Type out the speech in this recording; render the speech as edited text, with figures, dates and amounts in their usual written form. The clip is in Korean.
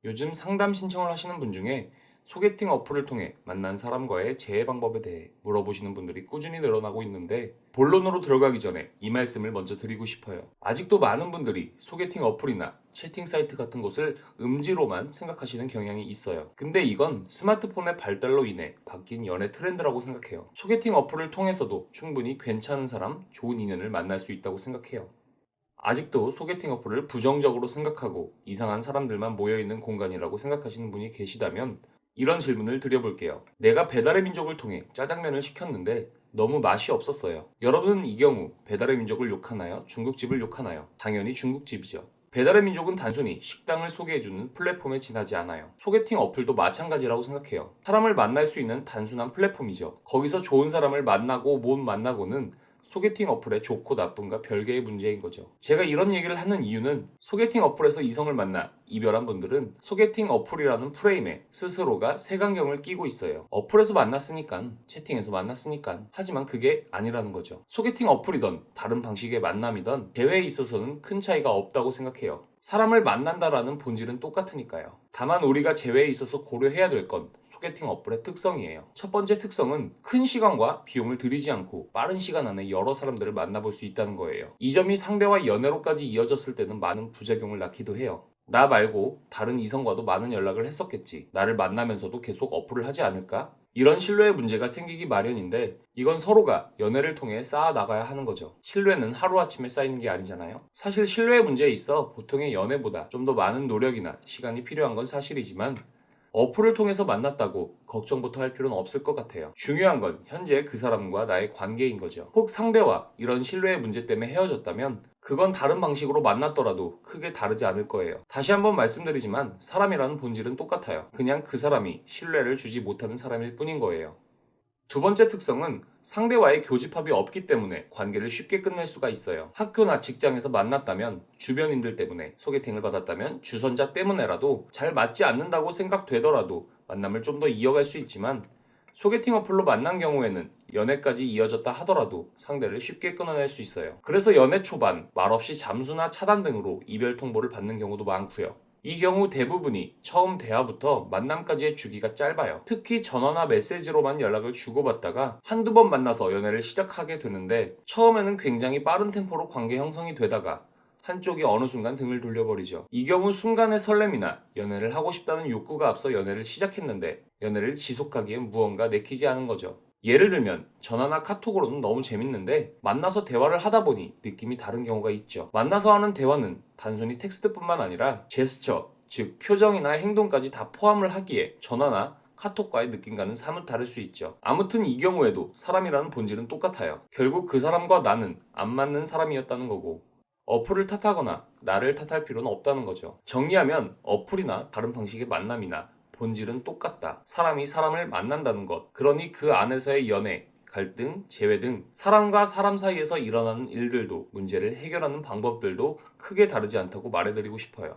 요즘 상담 신청을 하시는 분 중에 소개팅 어플을 통해 만난 사람과의 재회 방법에 대해 물어보시는 분들이 꾸준히 늘어나고 있는데, 본론으로 들어가기 전에 이 말씀을 먼저 드리고 싶어요. 아직도 많은 분들이 소개팅 어플이나 채팅 사이트 같은 곳을 음지로만 생각하시는 경향이 있어요. 근데 이건 스마트폰의 발달로 인해 바뀐 연애 트렌드라고 생각해요. 소개팅 어플을 통해서도 충분히 괜찮은 사람, 좋은 인연을 만날 수 있다고 생각해요. 아직도 소개팅 어플을 부정적으로 생각하고 이상한 사람들만 모여있는 공간이라고 생각하시는 분이 계시다면 이런 질문을 드려볼게요. 내가 배달의 민족을 통해 짜장면을 시켰는데 너무 맛이 없었어요. 여러분은 이 경우 배달의 민족을 욕하나요? 중국집을 욕하나요? 당연히 중국집이죠. 배달의 민족은 단순히 식당을 소개해주는 플랫폼에 지나지 않아요. 소개팅 어플도 마찬가지라고 생각해요. 사람을 만날 수 있는 단순한 플랫폼이죠. 거기서 좋은 사람을 만나고 못 만나고는 소개팅 어플의 좋고 나쁨과 별개의 문제인 거죠. 제가 이런 얘기를 하는 이유는 소개팅 어플에서 이성을 만나 이별한 분들은 소개팅 어플이라는 프레임에 스스로가 색안경을 끼고 있어요. 어플에서 만났으니까, 채팅에서 만났으니까. 하지만 그게 아니라는 거죠. 소개팅 어플이던 다른 방식의 만남이던 대회에 있어서는 큰 차이가 없다고 생각해요. 사람을 만난다라는 본질은 똑같으니까요. 다만 우리가 재회에 있어서 고려해야 될 건 소개팅 어플의 특성이에요. 첫 번째 특성은 큰 시간과 비용을 들이지 않고 빠른 시간 안에 여러 사람들을 만나볼 수 있다는 거예요. 이 점이 상대와 연애로까지 이어졌을 때는 많은 부작용을 낳기도 해요. 나 말고 다른 이성과도 많은 연락을 했었겠지. 나를 만나면서도 계속 어플을 하지 않을까? 이런 신뢰의 문제가 생기기 마련인데, 이건 서로가 연애를 통해 쌓아 나가야 하는 거죠. 신뢰는 하루아침에 쌓이는 게 아니잖아요. 사실 신뢰의 문제에 있어 보통의 연애보다 좀 더 많은 노력이나 시간이 필요한 건 사실이지만, 어플을 통해서 만났다고 걱정부터 할 필요는 없을 것 같아요. 중요한 건 현재 그 사람과 나의 관계인 거죠. 혹 상대와 이런 신뢰의 문제 때문에 헤어졌다면 그건 다른 방식으로 만났더라도 크게 다르지 않을 거예요. 다시 한번 말씀드리지만 사람이라는 본질은 똑같아요. 그냥 그 사람이 신뢰를 주지 못하는 사람일 뿐인 거예요. 두 번째 특성은 상대와의 교집합이 없기 때문에 관계를 쉽게 끝낼 수가 있어요. 학교나 직장에서 만났다면, 주변인들 때문에 소개팅을 받았다면, 주선자 때문에라도 잘 맞지 않는다고 생각되더라도 만남을 좀 더 이어갈 수 있지만, 소개팅 어플로 만난 경우에는 연애까지 이어졌다 하더라도 상대를 쉽게 끊어낼 수 있어요. 그래서 연애 초반 말없이 잠수나 차단 등으로 이별 통보를 받는 경우도 많고요. 이 경우 대부분이 처음 대화부터 만남까지의 주기가 짧아요. 특히 전화나 메시지로만 연락을 주고받다가 한두 번 만나서 연애를 시작하게 되는데, 처음에는 굉장히 빠른 템포로 관계 형성이 되다가 한쪽이 어느 순간 등을 돌려버리죠. 이 경우 순간의 설렘이나 연애를 하고 싶다는 욕구가 앞서 연애를 시작했는데 연애를 지속하기엔 무언가 내키지 않은 거죠. 예를 들면 전화나 카톡으로는 너무 재밌는데 만나서 대화를 하다 보니 느낌이 다른 경우가 있죠. 만나서 하는 대화는 단순히 텍스트뿐만 아니라 제스처, 즉 표정이나 행동까지 다 포함을 하기에 전화나 카톡과의 느낌과는 사뭇 다를 수 있죠. 아무튼 이 경우에도 사람이라는 본질은 똑같아요. 결국 그 사람과 나는 안 맞는 사람이었다는 거고, 어플을 탓하거나 나를 탓할 필요는 없다는 거죠. 정리하면 어플이나 다른 방식의 만남이나 본질은 똑같다. 사람이 사람을 만난다는 것. 그러니 그 안에서의 연애, 갈등, 재회 등 사람과 사람 사이에서 일어나는 일들도, 문제를 해결하는 방법들도 크게 다르지 않다고 말해드리고 싶어요.